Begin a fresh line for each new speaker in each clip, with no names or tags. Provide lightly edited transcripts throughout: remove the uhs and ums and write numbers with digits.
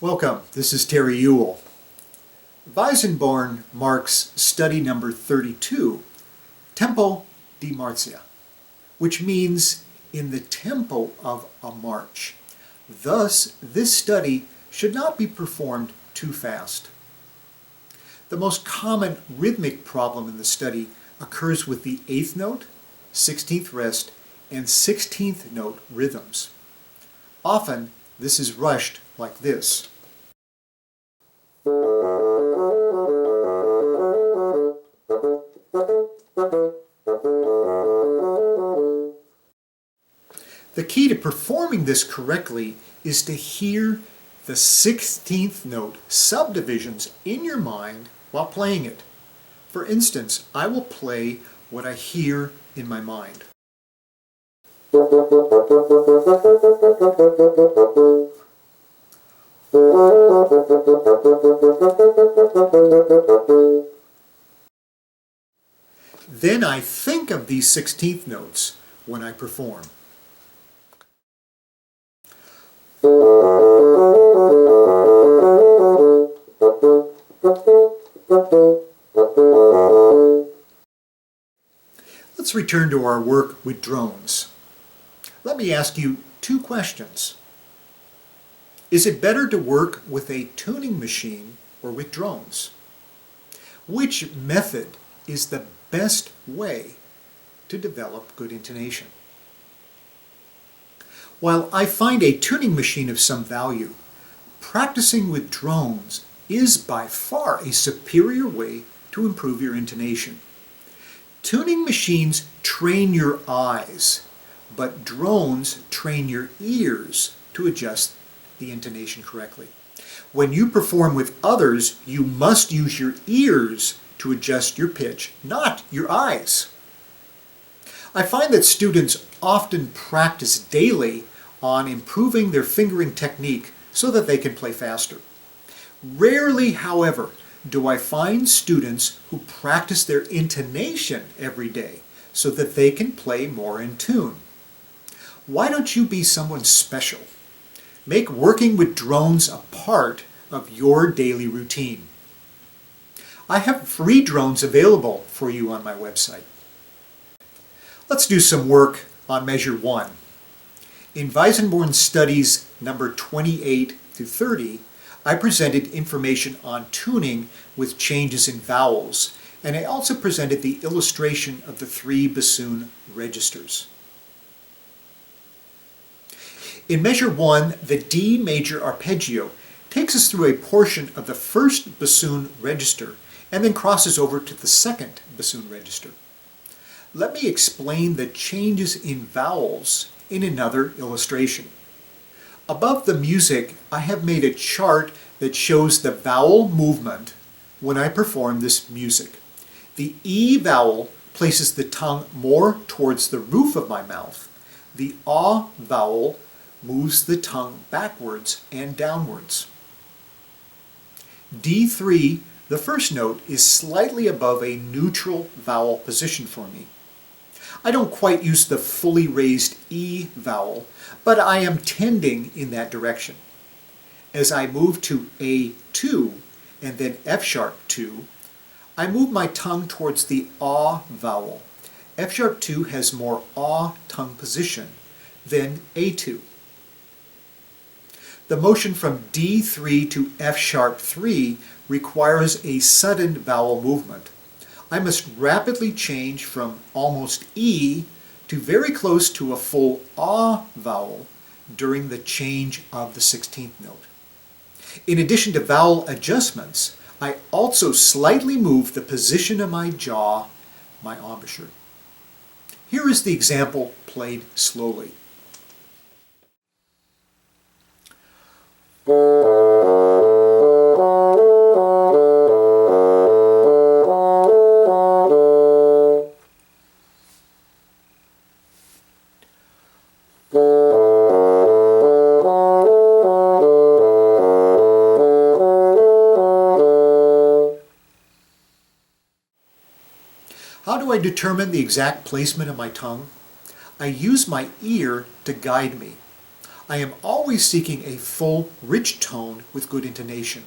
Welcome, this is Terry Ewell. Weissenborn marks study number 32, Tempo di Marcia, which means in the tempo of a march. Thus, this study should not be performed too fast. The most common rhythmic problem in the study occurs with the 8th note, 16th rest, and 16th note rhythms. Often, this is rushed like this. The key to performing this correctly is to hear the 16th note subdivisions in your mind while playing it. For instance, I will play what I hear in my mind. Then I think of these 16th notes when I perform. Let's return to our work with drones. Let me ask you two questions. Is it better to work with a tuning machine or with drones? Which method is the best way to develop good intonation? While I find a tuning machine of some value, practicing with drones is by far a superior way to improve your intonation. Tuning machines train your eyes, but drones train your ears to adjust the intonation correctly. When you perform with others, you must use your ears to adjust your pitch, not your eyes. I find that students often practice daily on improving their fingering technique so that they can play faster. Rarely, however, do I find students who practice their intonation every day so that they can play more in tune. Why don't you be someone special? Make working with drones a part of your daily routine. I have free drones available for you on my website. Let's do some work on measure 1. In Weissenborn studies number 28 to 30, I presented information on tuning with changes in vowels, and I also presented the illustration of the 3 bassoon registers. In measure 1, the D major arpeggio takes us through a portion of the first bassoon register and then crosses over to the second bassoon register. Let me explain the changes in vowels in another illustration. Above the music, I have made a chart that shows the vowel movement when I perform this music. The E vowel places the tongue more towards the roof of my mouth. The A vowel moves the tongue backwards and downwards. D3, the first note, is slightly above a neutral vowel position for me. I don't quite use the fully raised E vowel, but I am tending in that direction. As I move to A2 and then F sharp 2, I move my tongue towards the A vowel. F sharp 2 has more A tongue position than A2. The motion from D3 to F sharp 3 requires a sudden vowel movement. I must rapidly change from almost E to very close to a full A vowel during the change of the 16th note. In addition to vowel adjustments, I also slightly move the position of my jaw, my embouchure. Here is the example played slowly. How do I determine the exact placement of my tongue? I use my ear to guide me. I am always seeking a full, rich tone with good intonation.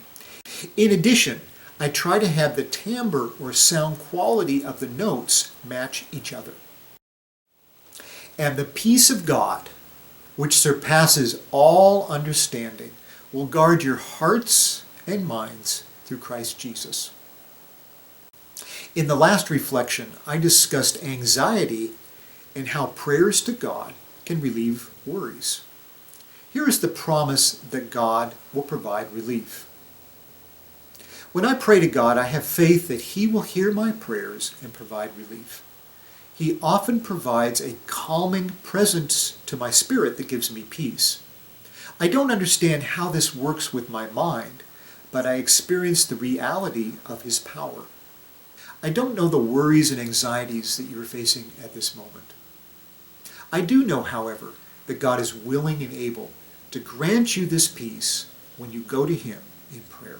In addition, I try to have the timbre or sound quality of the notes match each other. And the peace of God, which surpasses all understanding, will guard your hearts and minds through Christ Jesus. In the last reflection, I discussed anxiety and how prayers to God can relieve worries. Here is the promise that God will provide relief. When I pray to God, I have faith that He will hear my prayers and provide relief. He often provides a calming presence to my spirit that gives me peace. I don't understand how this works with my mind, but I experience the reality of His power. I don't know the worries and anxieties that you are facing at this moment. I do know, however, that God is willing and able to grant you this peace when you go to Him in prayer.